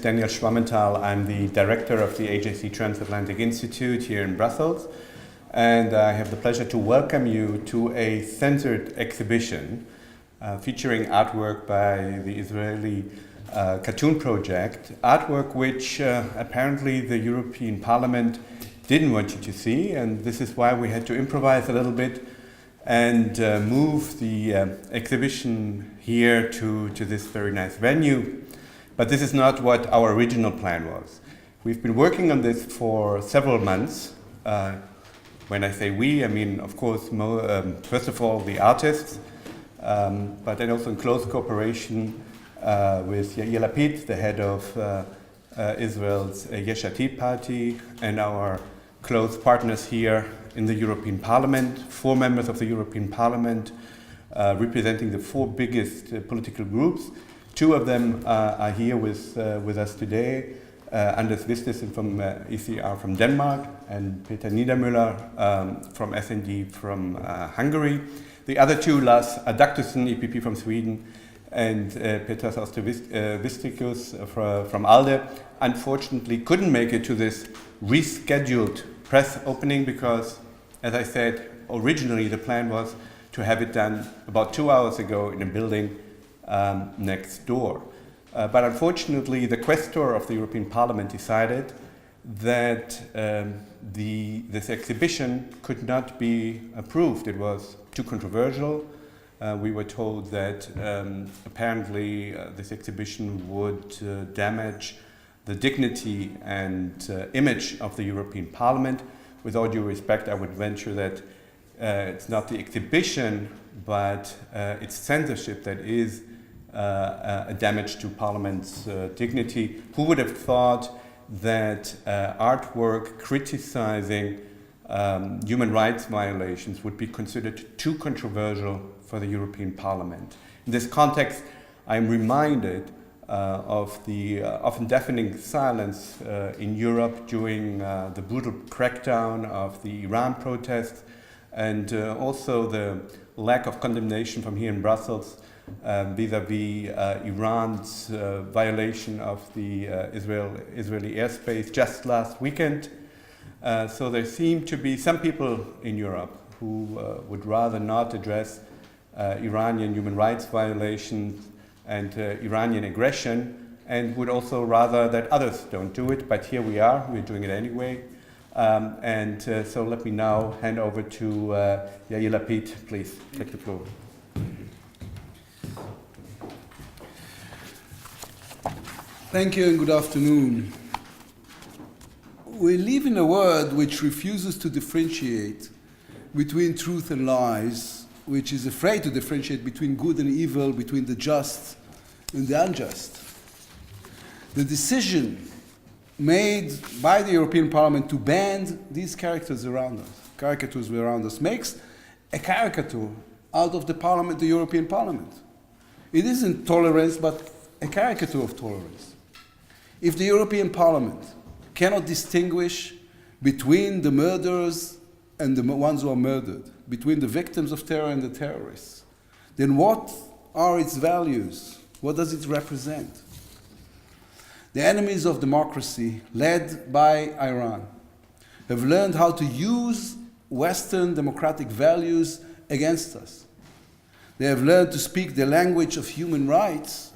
Daniel Schwammenthal. I'm the director of the AJC Transatlantic Institute here in Brussels, and I have the pleasure to welcome you to a censored exhibition featuring artwork by the Israeli Cartoon Project, artwork which apparently the European Parliament didn't want you to see, and this is why we had to improvise a little bit and move the exhibition here to this very nice venue. But this is not what our original plan was. We've been working on this for several months. When I say we, I mean, of course, first of all, the artists, but then also in close cooperation with Yair Lapid, the head of Israel's Yesh Atid party, and our close partners here in the European Parliament, 4 members of the European Parliament representing the 4 biggest political groups. 2 of them are here with us today. Anders Vistisen from ECR from Denmark and Peter Niedermüller from SND from Hungary. The other 2, Lars Adaktusson, EPP from Sweden, and Petras Austervistikus from ALDE, unfortunately couldn't make it to this rescheduled press opening because, as I said, originally the plan was to have it done about 2 hours ago in a building next door. But unfortunately, the Questor of the European Parliament decided that this exhibition could not be approved. It was too controversial. We were told that apparently this exhibition would damage the dignity and image of the European Parliament. With all due respect, I would venture that it's not the exhibition, but it's censorship that is a damage to Parliament's dignity. Who would have thought that artwork criticizing human rights violations would be considered too controversial for the European Parliament? In this context, I'm reminded of the often deafening silence in Europe during the brutal crackdown of the Iran protests, and also the lack of condemnation from here in Brussels vis-à-vis Iran's violation of the Israeli airspace just last weekend. So there seem to be some people in Europe who would rather not address Iranian human rights violations and Iranian aggression, and would also rather that others don't do it, but here we are, we're doing it anyway. So let me now hand over to Yair Lapid. Please, take the floor. Thank you and good afternoon. We live in a world which refuses to differentiate between truth and lies, which is afraid to differentiate between good and evil, between the just and the unjust. The decision made by the European Parliament to ban these caricatures around us, makes a caricature out of the Parliament, the European Parliament. It isn't tolerance, but a caricature of tolerance. If the European Parliament cannot distinguish between the murderers and the ones who are murdered, between the victims of terror and the terrorists, then what are its values? What does it represent? The enemies of democracy, led by Iran, have learned how to use Western democratic values against us. They have learned to speak the language of human rights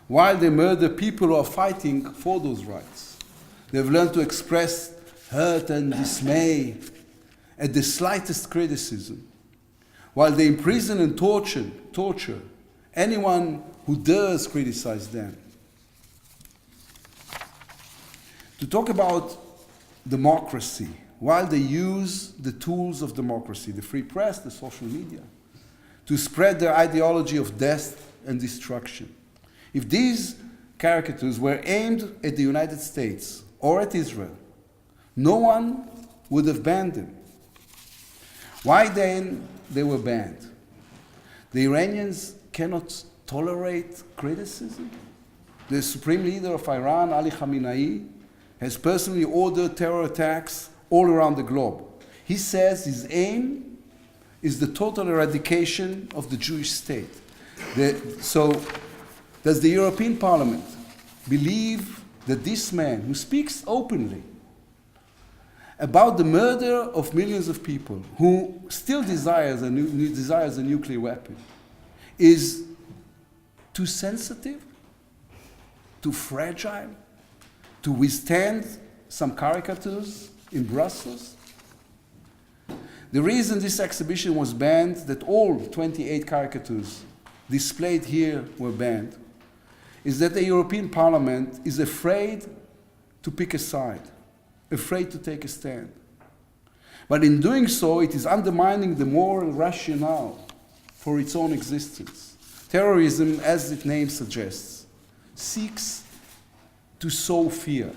while they murder people who are fighting for those rights. They have learned to express hurt and dismay at the slightest criticism, while they imprison and torture anyone who dares criticize them. To talk about democracy, while they use the tools of democracy, the free press, the social media, to spread their ideology of death and destruction. If these caricatures were aimed at the United States or at Israel, no one would have banned them. Why then they were banned? The Iranians cannot tolerate criticism. The supreme leader of Iran, Ali Khamenei, has personally ordered terror attacks all around the globe. He says his aim is the total eradication of the Jewish state. So, does the European Parliament believe that this man, who speaks openly about the murder of millions of people, who still desires a nuclear weapon, is too sensitive, too fragile, to withstand some caricatures in Brussels? The reason this exhibition was banned, that all 28 caricatures displayed here were banned, is that the European Parliament is afraid to pick a side, afraid to take a stand. But in doing so, it is undermining the moral rationale for its own existence. Terrorism, as its name suggests, seeks to sow fear.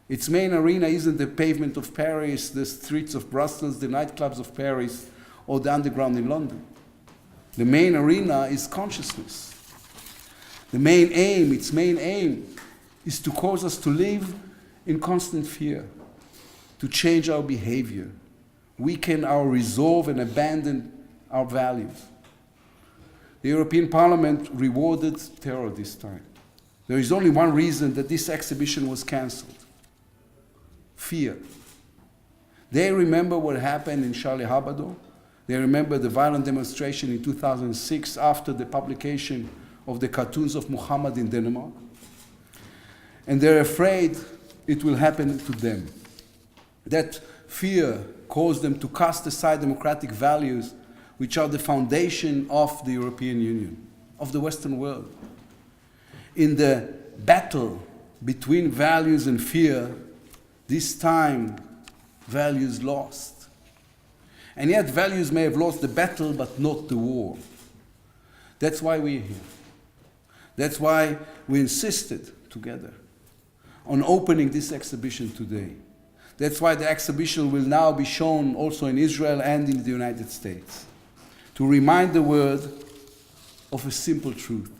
Its main arena isn't the pavement of Paris, the streets of Brussels, the nightclubs of Paris, or the underground in London. The main arena is consciousness. Its main aim, is to cause us to live in constant fear, to change our behavior, weaken our resolve, and abandon our values. The European Parliament rewarded terror this time. There is only one reason that this exhibition was cancelled: fear. They remember what happened in Charlie Hebdo. They remember the violent demonstration in 2006 after the publication of the cartoons of Muhammad in Denmark. And they're afraid it will happen to them. That fear caused them to cast aside democratic values, which are the foundation of the European Union, of the Western world. In the battle between values and fear, this time values lost. And yet values may have lost the battle, but not the war. That's why we're here. That's why we insisted together on opening this exhibition today. That's why the exhibition will now be shown also in Israel and in the United States, to remind the world of a simple truth.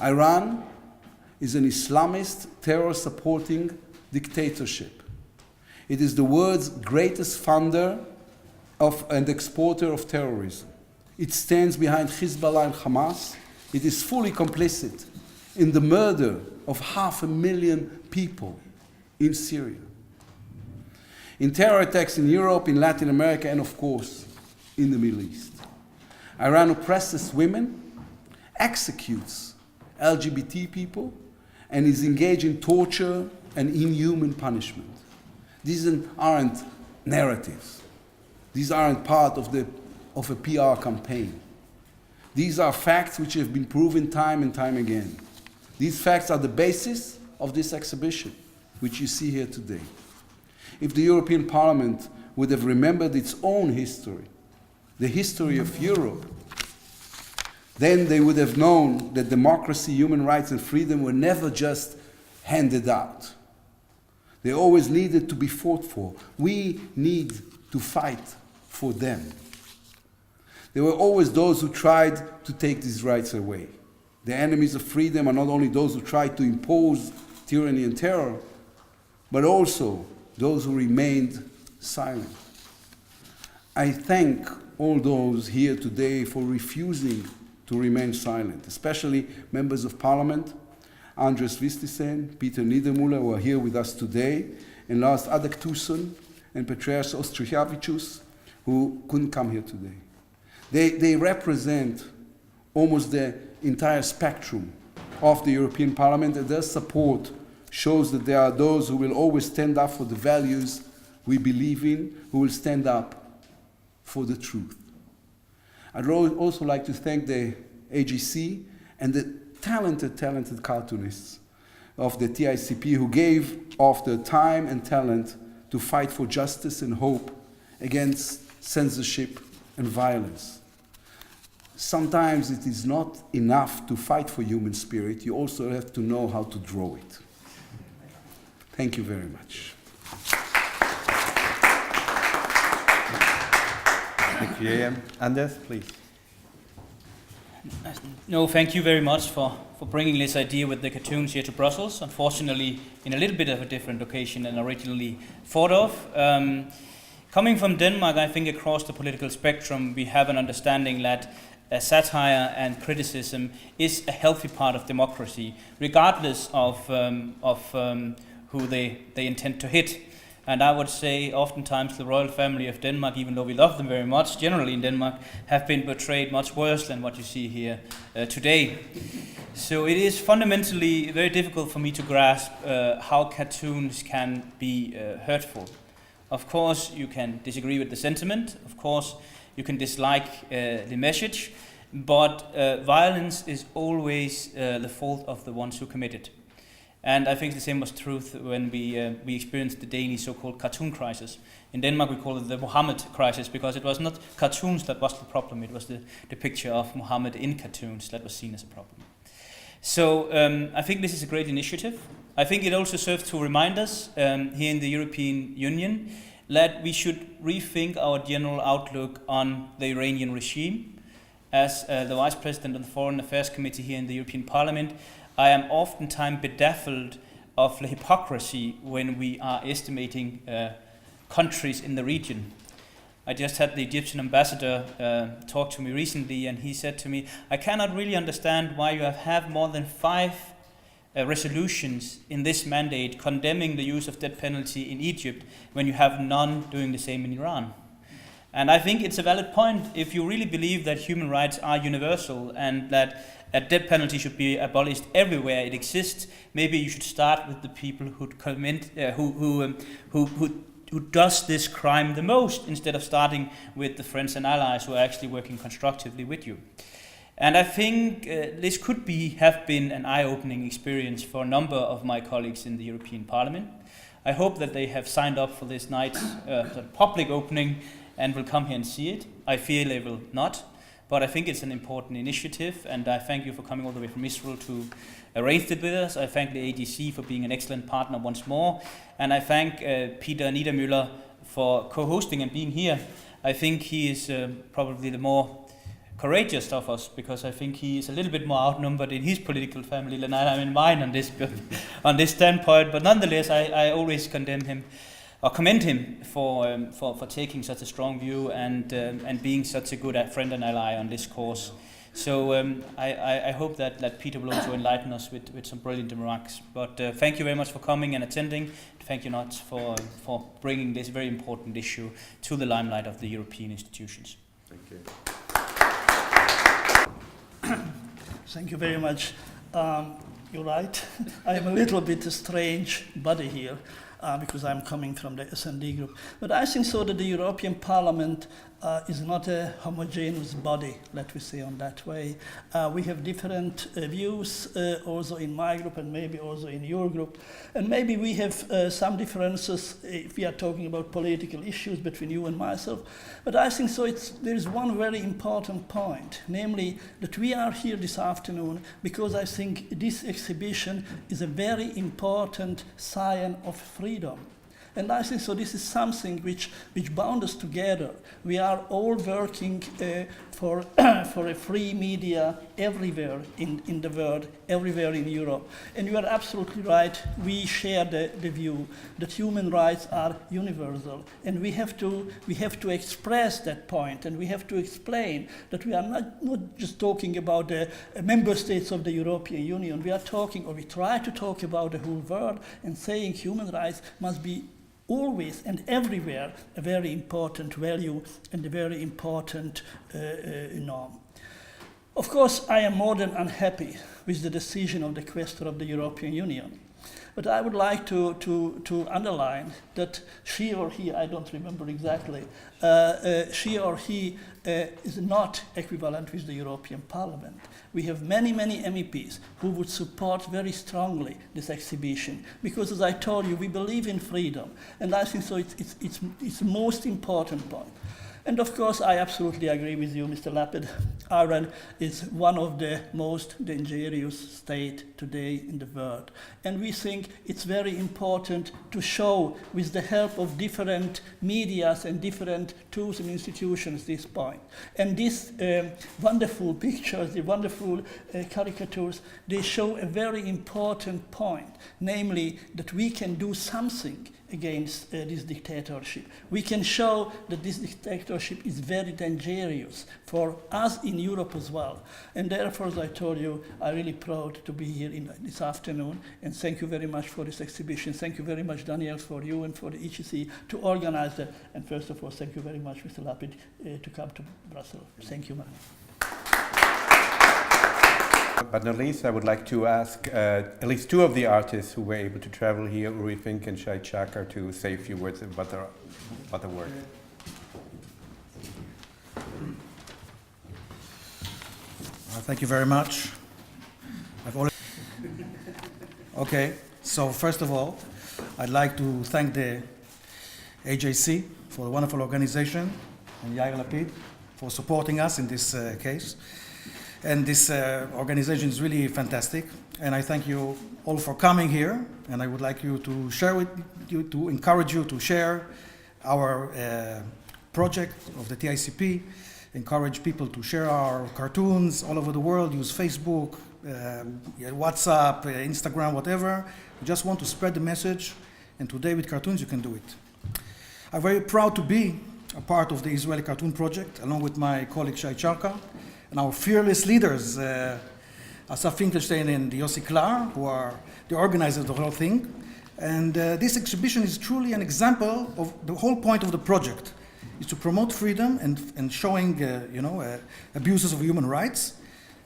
Iran is an Islamist, terror-supporting dictatorship. It is the world's greatest funder and exporter of terrorism. It stands behind Hezbollah and Hamas. It is fully complicit in the murder of 500,000 people in Syria, in terror attacks in Europe, in Latin America, and of course, in the Middle East. Iran oppresses women, executes LGBT people, and is engaged in torture and inhuman punishment. These aren't narratives. These aren't part of a PR campaign. These are facts which have been proven time and time again. These facts are the basis of this exhibition, which you see here today. If the European Parliament would have remembered its own history, the history of Europe, then they would have known that democracy, human rights, and freedom were never just handed out. They always needed to be fought for. We need to fight for them. There were always those who tried to take these rights away. The enemies of freedom are not only those who tried to impose tyranny and terror, but also those who remained silent. I thank all those here today for refusing to remain silent, especially members of Parliament, Andres Vistisen, Peter Niedermüller, who are here with us today, and last Adak Tucson and Petrias Ostrihavicius, who couldn't come here today. They represent almost the entire spectrum of the European Parliament, and their support shows that there are those who will always stand up for the values we believe in, who will stand up for the truth. I'd also like to thank the AJC and the talented cartoonists of the TICP who gave of their time and talent to fight for justice and hope against censorship and violence. Sometimes it is not enough to fight for human spirit, you also have to know how to draw it. Thank you very much. Thank you, Yair. Anders, please. No, thank you very much for bringing this idea with the cartoons here to Brussels. Unfortunately, in a little bit of a different location than originally thought of. Coming from Denmark, I think across the political spectrum, we have an understanding that satire and criticism is a healthy part of democracy, regardless of who they intend to hit. And I would say oftentimes the royal family of Denmark, even though we love them very much, generally in Denmark, have been portrayed much worse than what you see here today. So it is fundamentally very difficult for me to grasp how cartoons can be hurtful. Of course, you can disagree with the sentiment. Of course, you can dislike the message. But violence is always the fault of the ones who commit it. And I think the same was true when we experienced the Danish so-called cartoon crisis. In Denmark we call it the Mohammed crisis because it was not cartoons that was the problem, it was the picture of Mohammed in cartoons that was seen as a problem. So I think this is a great initiative. I think it also serves to remind us here in the European Union that we should rethink our general outlook on the Iranian regime. As the Vice President of the Foreign Affairs Committee here in the European Parliament, I am oftentimes bedazzled of the hypocrisy when we are estimating countries in the region. I just had the Egyptian ambassador talk to me recently, and he said to me, I cannot really understand why you have more than 5 resolutions in this mandate condemning the use of death penalty in Egypt when you have none doing the same in Iran. And I think it's a valid point. If you really believe that human rights are universal and that a death penalty should be abolished everywhere it exists, maybe you should start with the people who does this crime the most, instead of starting with the friends and allies who are actually working constructively with you. And I think this could have been an eye-opening experience for a number of my colleagues in the European Parliament. I hope that they have signed up for this night's public opening and will come here and see it. I fear they will not. But I think it's an important initiative, and I thank you for coming all the way from Israel to arrange it with us. I thank the AJC for being an excellent partner once more, and I thank Peter Niedermüller for co-hosting and being here. I think he is probably the more courageous of us, because I think he is a little bit more outnumbered in his political family than I am in mine on this standpoint. But nonetheless, I always commend him for taking such a strong view and being such a good friend and ally on this course. So I hope that Peter will also enlighten us with some brilliant remarks. But thank you very much for coming and attending. Thank you, Nats, for bringing this very important issue to the limelight of the European institutions. Thank you. Thank you very much. You're right. I am a little bit a strange body here. Because I'm coming from the S&D group. But I think so that the European Parliament is not a homogeneous body, let me say on that way. We have different views also in my group and maybe also in your group. And maybe we have some differences if we are talking about political issues between you and myself. But I think so there is one very important point, namely that we are here this afternoon because I think this exhibition is a very important sign of freedom. And I think so this is something which bound us together. We are all working for a free media everywhere in the world, everywhere in Europe. And you are absolutely right, we share the view that human rights are universal. And we have to express that point, and we have to explain that we are not just talking about the member states of the European Union. We are talking, or we try to talk about the whole world, and saying human rights must be always and everywhere a very important value and a very important norm. Of course, I am more than unhappy with the decision of the Quaestor of the European Union. But I would like to underline that she or he, I don't remember exactly, she or he is not equivalent with the European Parliament. We have many MEPs who would support very strongly this exhibition because, as I told you, we believe in freedom, and I think so it's the most important point. And of course, I absolutely agree with you, Mr. Lapid. Iran is one of the most dangerous states today in the world. And we think it's very important to show, with the help of different medias and different tools and institutions, this point. And these wonderful pictures, the wonderful caricatures, they show a very important point, namely that we can do something against this dictatorship. We can show that this dictatorship is very dangerous for us in Europe as well. And therefore, as I told you, I'm really proud to be here this afternoon. And thank you very much for this exhibition. Thank you very much, Daniel, for you and for the EGC to organize it. And first of all, thank you very much, Mr. Lapid, to come to Brussels. Thank you, man. But not least, I would like to ask at least two of the artists who were able to travel here, Uri Fink and Shai Chakar, to say a few words about the work. Thank you very much. Okay, so first of all, I'd like to thank the AJC for the wonderful organization and Yair Lapid for supporting us in this case. And this organization is really fantastic. And I thank you all for coming here. And I would like you to share with you, to encourage you to share our project of the TICP, encourage people to share our cartoons all over the world, use Facebook, WhatsApp, Instagram, whatever. We just want to spread the message. And today with cartoons, you can do it. I'm very proud to be a part of the Israeli Cartoon Project, along with my colleague Shai Chakar, and our fearless leaders, Asaf Finkelstein and Yossi Klar, who are the organizers of the whole thing. And this exhibition is truly an example of the whole point of the project, is to promote freedom and showing abuses of human rights,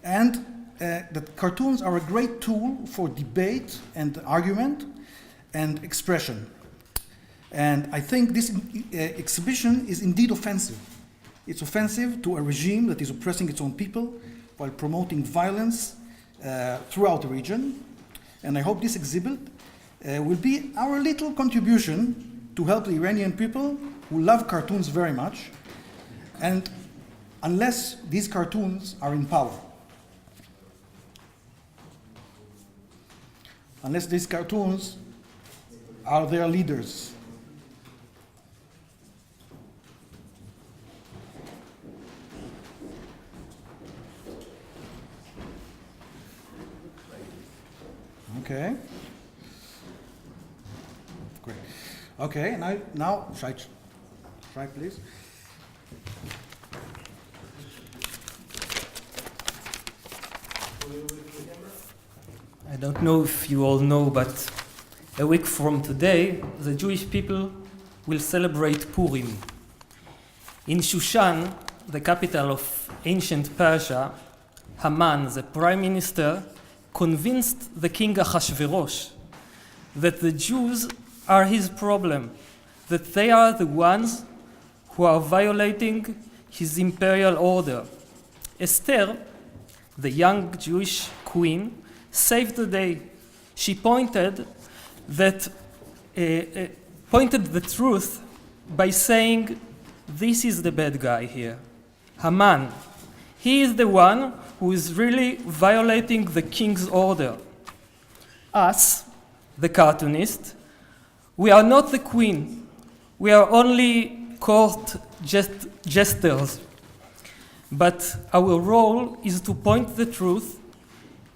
and that cartoons are a great tool for debate and argument and expression. And I think this exhibition is indeed offensive. It's offensive to a regime that is oppressing its own people while promoting violence throughout the region. And I hope this exhibit will be our little contribution to help the Iranian people who love cartoons very much, and unless these cartoons are in power. Unless these cartoons are their leaders. Okay. Great. Okay, now Shai, please. I don't know if you all know, but a week from today, the Jewish people will celebrate Purim. In Shushan, the capital of ancient Persia, Haman, the prime minister, convinced the king Ahasuerus that the Jews are his problem, that they are the ones who are violating his imperial order. Esther, the young Jewish queen, saved the day. She pointed the truth by saying, this is the bad guy here, Haman. He is the one who is really violating the king's order. Us, the cartoonists, we are not the queen. We are only court jesters. But our role is to point the truth,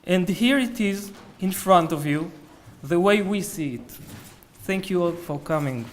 and here it is in front of you, the way we see it. Thank you all for coming.